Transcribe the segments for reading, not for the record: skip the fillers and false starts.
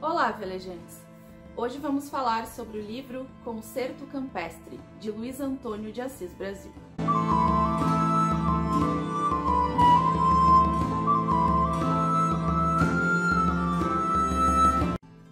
Olá, velejantes! Hoje vamos falar sobre o livro Concerto Campestre, de Luiz Antônio de Assis Brasil.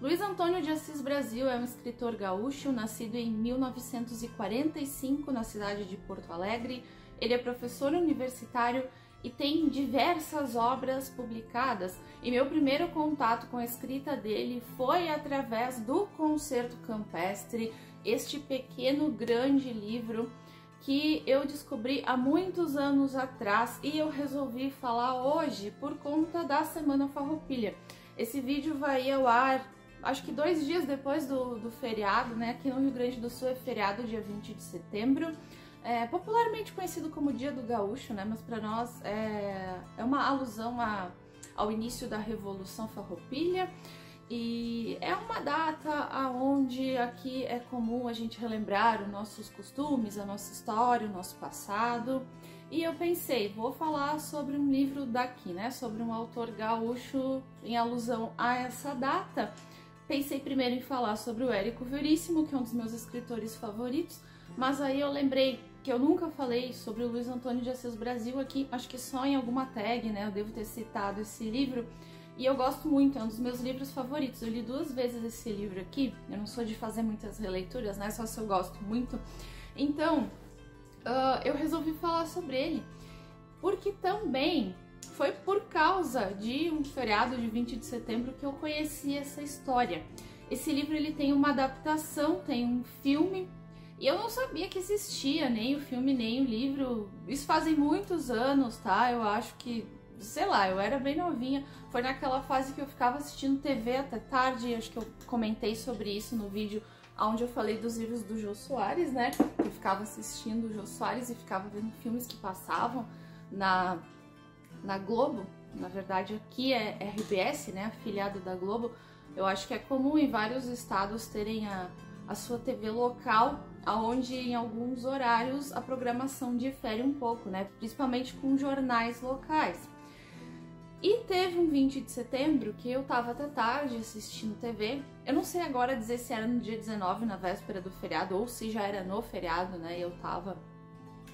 Luiz Antônio de Assis Brasil é um escritor gaúcho, nascido em 1945 na cidade de Porto Alegre. Ele é professor universitário e tem diversas obras publicadas, e meu primeiro contato com a escrita dele foi através do Concerto Campestre, este pequeno grande livro que eu descobri há muitos anos atrás e eu resolvi falar hoje por conta da Semana Farroupilha. Esse vídeo vai ao ar, acho que 2 dias depois do feriado, né? Aqui no Rio Grande do Sul é feriado dia 20 de setembro. É popularmente conhecido como Dia do Gaúcho, né? Mas para nós é uma alusão ao início da Revolução Farroupilha, e é uma data onde aqui é comum a gente relembrar os nossos costumes, a nossa história, o nosso passado. E eu pensei, vou falar sobre um livro daqui, né? Sobre um autor gaúcho em alusão a essa data. Pensei primeiro em falar sobre o Érico Veríssimo, que é um dos meus escritores favoritos, mas aí eu lembrei que eu nunca falei sobre o Luiz Antônio de Assis Brasil aqui, acho que só em alguma tag, né? Eu devo ter citado esse livro, e eu gosto muito, é um dos meus livros favoritos. Eu li 2 vezes esse livro aqui, eu não sou de fazer muitas releituras, né? Só se eu gosto muito. Então, eu resolvi falar sobre ele, porque também foi por causa de um feriado de 20 de setembro que eu conheci essa história. Esse livro ele tem uma adaptação, tem um filme, e eu não sabia que existia nem o filme nem o livro. Isso fazem muitos anos, tá? Eu acho que, sei lá, eu era bem novinha. Foi naquela fase que eu ficava assistindo TV até tarde. Acho que eu comentei sobre isso no vídeo onde eu falei dos livros do Jô Soares, né? Eu ficava assistindo o Jô Soares e ficava vendo filmes que passavam na Globo. Na verdade, aqui é RBS, né? Afiliado da Globo. Eu acho que é comum em vários estados terem a sua TV local, onde em alguns horários a programação difere um pouco, né? Principalmente com jornais locais. E teve um 20 de setembro que eu tava até tarde assistindo TV. Eu não sei agora dizer se era no dia 19, na véspera do feriado, ou se já era no feriado, né? Eu tava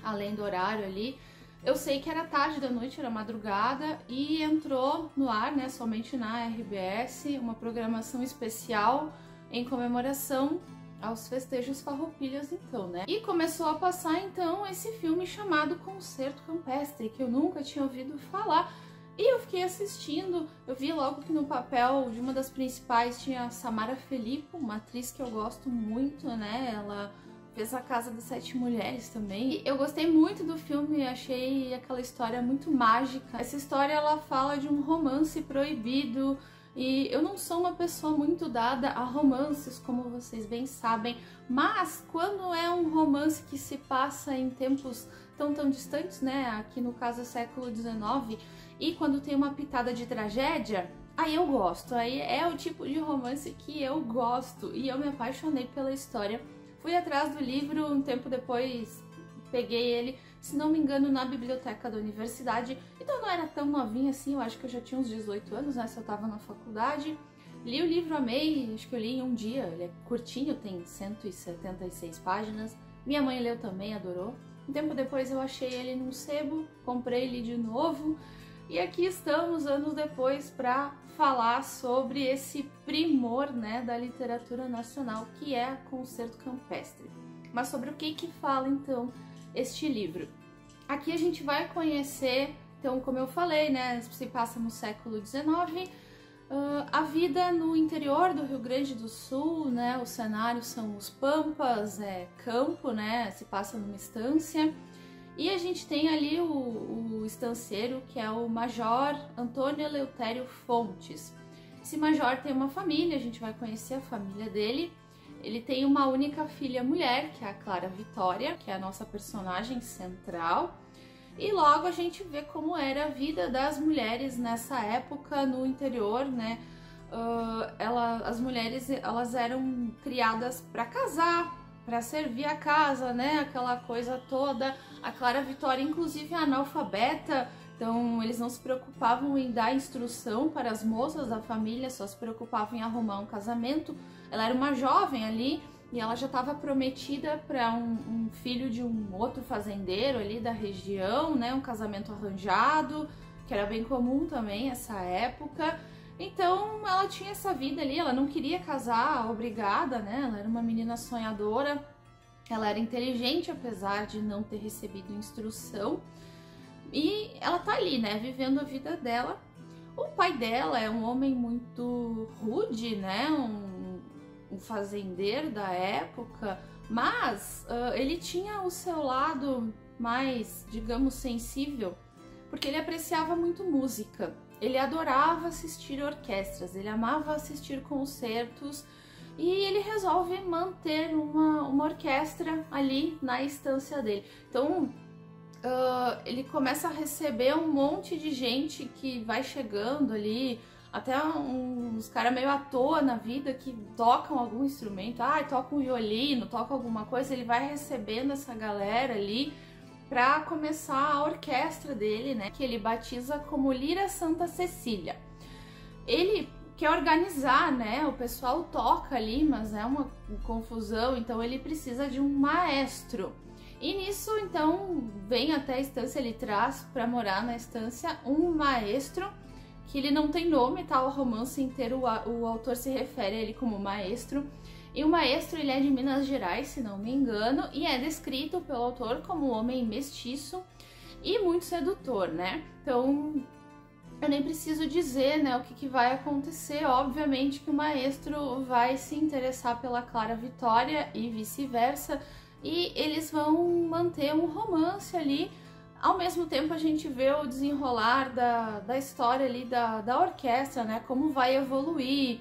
além do horário ali. Eu sei que era tarde da noite, era madrugada, e entrou no ar, né, somente na RBS, uma programação especial em comemoração aos festejos farroupilhas, então, né? E começou a passar, então, esse filme chamado Concerto Campestre, que eu nunca tinha ouvido falar. E eu fiquei assistindo, eu vi logo que no papel de uma das principais tinha a Samara Filippo, uma atriz que eu gosto muito, né? Ela fez A Casa das 7 Mulheres também. E eu gostei muito do filme, achei aquela história muito mágica. Essa história, ela fala de um romance proibido, e eu não sou uma pessoa muito dada a romances, como vocês bem sabem, mas quando é um romance que se passa em tempos tão distantes, né, aqui no caso é século XIX, e quando tem uma pitada de tragédia, aí eu gosto, aí é o tipo de romance que eu gosto, e eu me apaixonei pela história. Fui atrás do livro, um tempo depois peguei ele, se não me engano, na biblioteca da universidade. Então eu não era tão novinha assim, eu acho que eu já tinha uns 18 anos, né, se eu tava na faculdade. Li o livro, amei, acho que eu li em um dia, ele é curtinho, tem 176 páginas. Minha mãe leu também, adorou. Um tempo depois eu achei ele num sebo, comprei ele de novo, e aqui estamos, anos depois, para falar sobre esse primor, né, da literatura nacional, que é Concerto Campestre. Mas sobre o que fala, então, este livro? Aqui a gente vai conhecer, então, como eu falei, né, se passa no século XIX, a vida no interior do Rio Grande do Sul, né, os cenários são os pampas, campo, né, se passa numa estância, e a gente tem ali o estanceiro, que é o Major Antônio Eleutério Fontes. Esse major tem uma família, a gente vai conhecer a família dele. Ele tem uma única filha mulher, que é a Clara Vitória, que é a nossa personagem central. E logo a gente vê como era a vida das mulheres nessa época no interior, né? As mulheres, elas eram criadas para casar, para servir a casa, né? Aquela coisa toda. A Clara Vitória, inclusive, é analfabeta, Então eles não se preocupavam em dar instrução para as moças da família, só se preocupavam em arrumar um casamento. Ela era uma jovem ali e ela já estava prometida para um filho de um outro fazendeiro ali da região, né? Um casamento arranjado, que era bem comum também nessa época. Então ela tinha essa vida ali, ela não queria casar obrigada, né? Ela era uma menina sonhadora, ela era inteligente apesar de não ter recebido instrução. E ela tá ali, né, vivendo a vida dela. O pai dela é um homem muito rude, né, um fazendeiro da época, mas ele tinha o seu lado mais, digamos, sensível, porque ele apreciava muito música. Ele adorava assistir orquestras, ele amava assistir concertos e ele resolve manter uma orquestra ali na estância dele. Então, ele começa a receber um monte de gente que vai chegando ali, até uns caras meio à toa na vida que tocam algum instrumento, toca um violino, toca alguma coisa, ele vai recebendo essa galera ali para começar a orquestra dele, né, que ele batiza como Lira Santa Cecília. Ele quer organizar, né, o pessoal toca ali, mas é uma confusão, então ele precisa de um maestro. E nisso, então, vem até a estância, ele traz para morar na estância um maestro, que ele não tem nome, tá? O romance inteiro o autor se refere a ele como maestro. E o maestro, ele é de Minas Gerais, se não me engano, e é descrito pelo autor como um homem mestiço e muito sedutor, né? Então, eu nem preciso dizer, né, o que vai acontecer. Obviamente que o maestro vai se interessar pela Clara Vitória e vice-versa, e eles vão manter um romance ali. Ao mesmo tempo a gente vê o desenrolar da história ali da orquestra, né, como vai evoluir.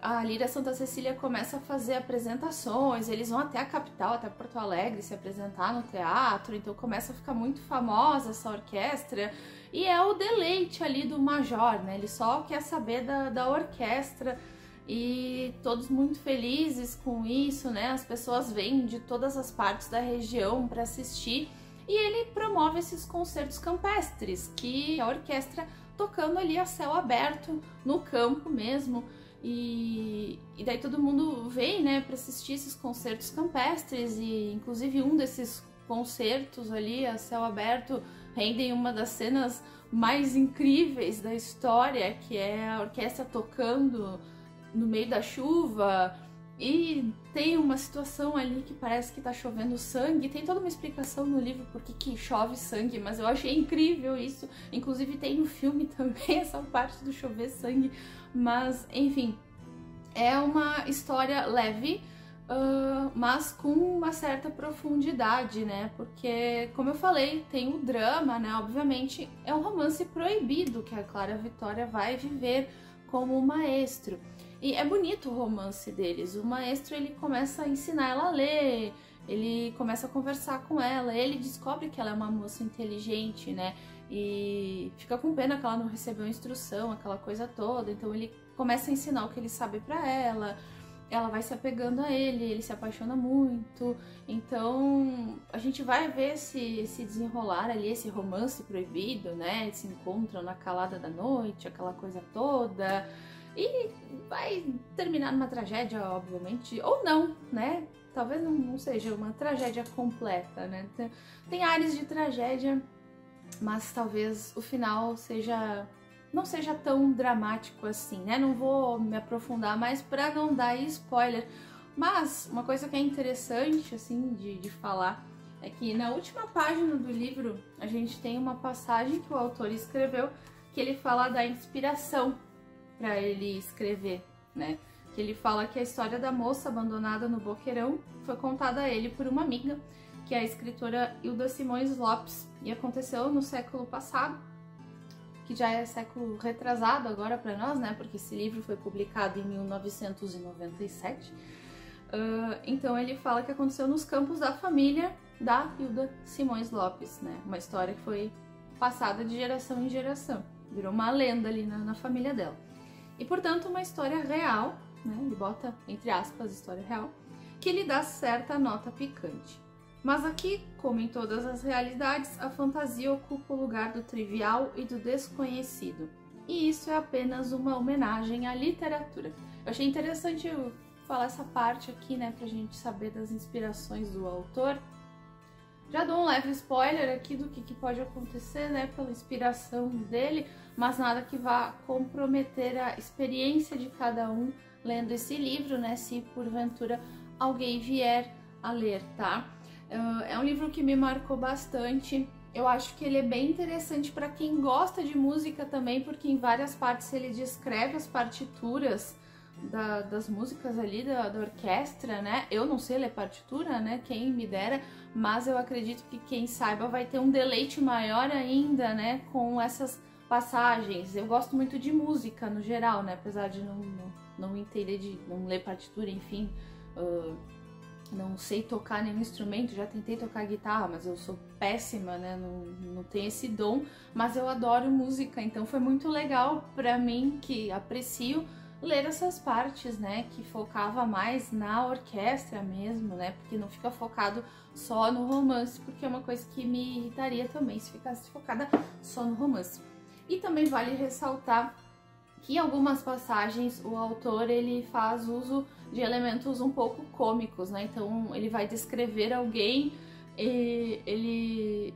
A Lira Santa Cecília começa a fazer apresentações, eles vão até a capital, até Porto Alegre, se apresentar no teatro, então começa a ficar muito famosa essa orquestra, e é o deleite ali do major, né, ele só quer saber da orquestra, e todos muito felizes com isso, né, as pessoas vêm de todas as partes da região para assistir, e ele promove esses concertos campestres, que é a orquestra tocando ali a céu aberto, no campo mesmo. E daí todo mundo vem, né, para assistir esses concertos campestres, e inclusive um desses concertos ali a céu aberto rendem uma das cenas mais incríveis da história, que é a orquestra tocando no meio da chuva, e tem uma situação ali que parece que tá chovendo sangue. Tem toda uma explicação no livro por que chove sangue, mas eu achei incrível isso. Inclusive tem no filme também essa parte do chover sangue. Mas, enfim, é uma história leve, mas com uma certa profundidade, né? Porque, como eu falei, tem o drama, né? Obviamente, é um romance proibido que a Clara Vitória vai viver como maestro. E é bonito o romance deles. O maestro, ele começa a ensinar ela a ler, ele começa a conversar com ela, ele descobre que ela é uma moça inteligente, né? E fica com pena que ela não recebeu instrução, aquela coisa toda. Então ele começa a ensinar o que ele sabe pra ela, ela vai se apegando a ele se apaixona muito. Então a gente vai ver esse desenrolar ali, esse romance proibido, né? Eles se encontram na calada da noite, aquela coisa toda. E vai terminar numa tragédia, obviamente, ou não, né? Talvez não seja uma tragédia completa, né? Tem áreas de tragédia, mas talvez o final não seja tão dramático assim, né? Não vou me aprofundar mais para não dar spoiler, mas uma coisa que é interessante, assim, de falar é que na última página do livro a gente tem uma passagem que o autor escreveu, que ele fala da inspiração para ele escrever, né? Que ele fala que a história da moça abandonada no Boqueirão foi contada a ele por uma amiga, que é a escritora Hilda Simões Lopes, e aconteceu no século passado, que já é século retrasado agora para nós, né? Porque esse livro foi publicado em 1997. Então ele fala que aconteceu nos campos da família da Hilda Simões Lopes, né? Uma história que foi passada de geração em geração, virou uma lenda ali na família dela. E, portanto, uma história real, né? Ele bota, entre aspas, história real, que lhe dá certa nota picante. Mas aqui, como em todas as realidades, a fantasia ocupa o lugar do trivial e do desconhecido. E isso é apenas uma homenagem à literatura. Eu achei interessante falar essa parte aqui, né, pra gente saber das inspirações do autor. Já dou um leve spoiler aqui do que pode acontecer, né, pela inspiração dele, mas nada que vá comprometer a experiência de cada um lendo esse livro, né, se porventura alguém vier a ler, tá? É um livro que me marcou bastante. Eu acho que ele é bem interessante para quem gosta de música também, porque em várias partes ele descreve as partituras das músicas ali da orquestra, né? Eu não sei ler partitura, né? Quem me dera, mas eu acredito que quem saiba vai ter um deleite maior ainda, né? Com essas passagens. Eu gosto muito de música no geral, né? Apesar de não entender, de não ler partitura, enfim. Não sei tocar nenhum instrumento, já tentei tocar guitarra, mas eu sou péssima, né? Não tenho esse dom, mas eu adoro música, então foi muito legal pra mim, que aprecio, ler essas partes, né? Que focava mais na orquestra mesmo, né? Porque não fica focado só no romance, porque é uma coisa que me irritaria também se ficasse focada só no romance. E também vale ressaltar que em algumas passagens o autor ele faz uso de elementos um pouco cômicos, né? Então ele vai descrever alguém, ele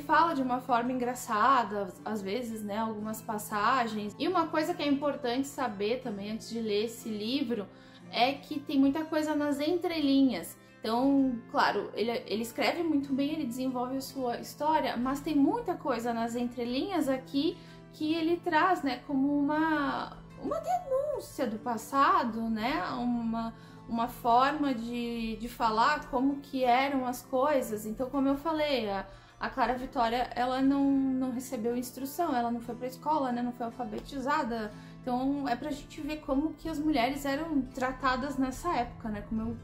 fala de uma forma engraçada, às vezes, né? Algumas passagens. E uma coisa que é importante saber também antes de ler esse livro é que tem muita coisa nas entrelinhas. Então, claro, ele escreve muito bem, ele desenvolve a sua história, mas tem muita coisa nas entrelinhas aqui que ele traz, né, como uma denúncia do passado, né, uma forma de falar como que eram as coisas. Então, como eu falei, a Clara Vitória, ela não recebeu instrução, ela não foi pra escola, né, não foi alfabetizada. Então, é pra gente ver como que as mulheres eram tratadas nessa época, né, como eu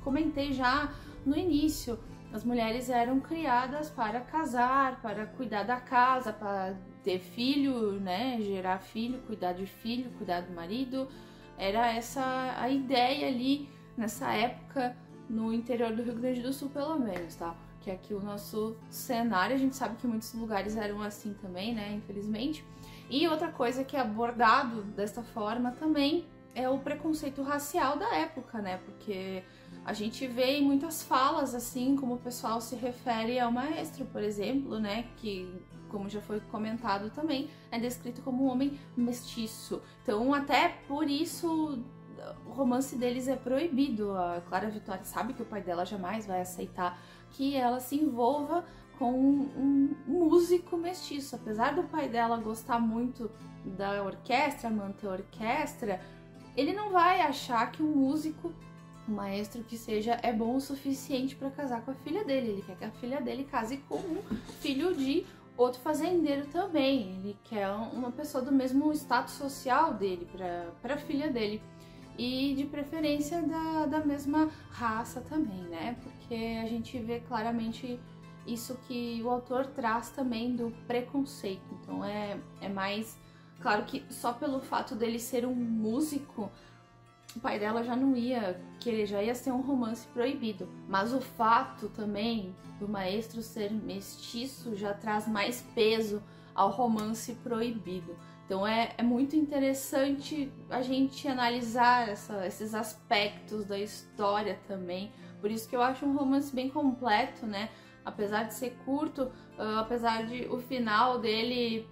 comentei já no início. As mulheres eram criadas para casar, para cuidar da casa, para ter filho, né, gerar filho, cuidar de filho, cuidar do marido. Era essa a ideia ali nessa época no interior do Rio Grande do Sul, pelo menos, tá? Que aqui o nosso cenário, a gente sabe que muitos lugares eram assim também, né, infelizmente. E outra coisa que é abordado dessa forma também é o preconceito racial da época, né? Porque a gente vê em muitas falas, assim, como o pessoal se refere ao maestro, por exemplo, né? Que, como já foi comentado também, é descrito como um homem mestiço. Então, até por isso, o romance deles é proibido. A Clara Vitória sabe que o pai dela jamais vai aceitar que ela se envolva com um músico mestiço. Apesar do pai dela gostar muito da orquestra, manter a orquestra, ele não vai achar que um músico, um maestro que seja, é bom o suficiente para casar com a filha dele. Ele quer que a filha dele case com um filho de outro fazendeiro também. Ele quer uma pessoa do mesmo status social dele para a filha dele. E de preferência da mesma raça também, né? Porque a gente vê claramente isso que o autor traz também do preconceito. Então é mais... Claro que só pelo fato dele ser um músico, o pai dela já não ia querer, já ia ser um romance proibido. Mas o fato também do maestro ser mestiço já traz mais peso ao romance proibido. Então é muito interessante a gente analisar esses aspectos da história também. Por isso que eu acho um romance bem completo, né? Apesar de ser curto, apesar de o final dele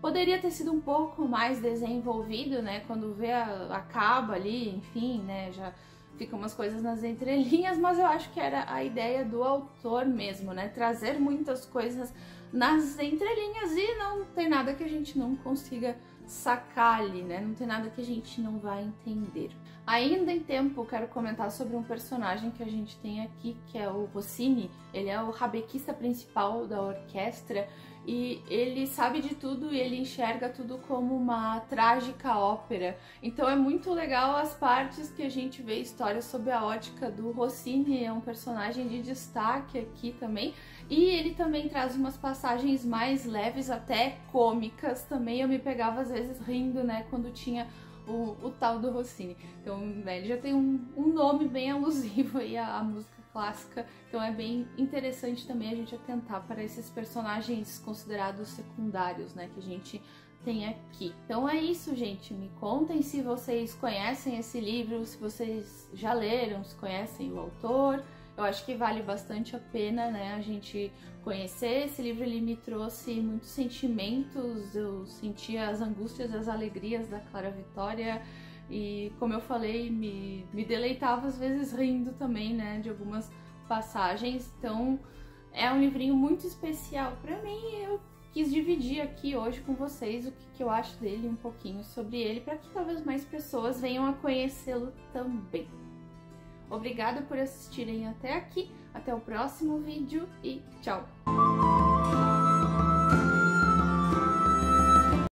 poderia ter sido um pouco mais desenvolvido, né? Quando vê acaba ali, enfim, né? Já ficam umas coisas nas entrelinhas, mas eu acho que era a ideia do autor mesmo, né? Trazer muitas coisas nas entrelinhas e não tem nada que a gente não consiga sacar ali, né? Não tem nada que a gente não vai entender. Ainda em tempo, quero comentar sobre um personagem que a gente tem aqui, que é o Rossini. Ele é o rabequista principal da orquestra e ele sabe de tudo e ele enxerga tudo como uma trágica ópera. Então é muito legal as partes que a gente vê histórias sob a ótica do Rossini. É um personagem de destaque aqui também. E ele também traz umas passagens mais leves, até cômicas também. Eu me pegava às vezes rindo, né, quando tinha o tal do Rossini. Então, né, ele já tem um nome bem alusivo aí à música clássica, então é bem interessante também a gente atentar para esses personagens considerados secundários, né, que a gente tem aqui. Então é isso, gente. Me contem se vocês conhecem esse livro, se vocês já leram, se conhecem o autor. Eu acho que vale bastante a pena, né, a gente conhecer. Esse livro, ele me trouxe muitos sentimentos, eu senti as angústias e as alegrias da Clara Vitória e, como eu falei, me deleitava às vezes rindo também, né, de algumas passagens. Então é um livrinho muito especial para mim e eu quis dividir aqui hoje com vocês o que eu acho dele, um pouquinho sobre ele, para que talvez mais pessoas venham a conhecê-lo também. Obrigada por assistirem até aqui, até o próximo vídeo e tchau!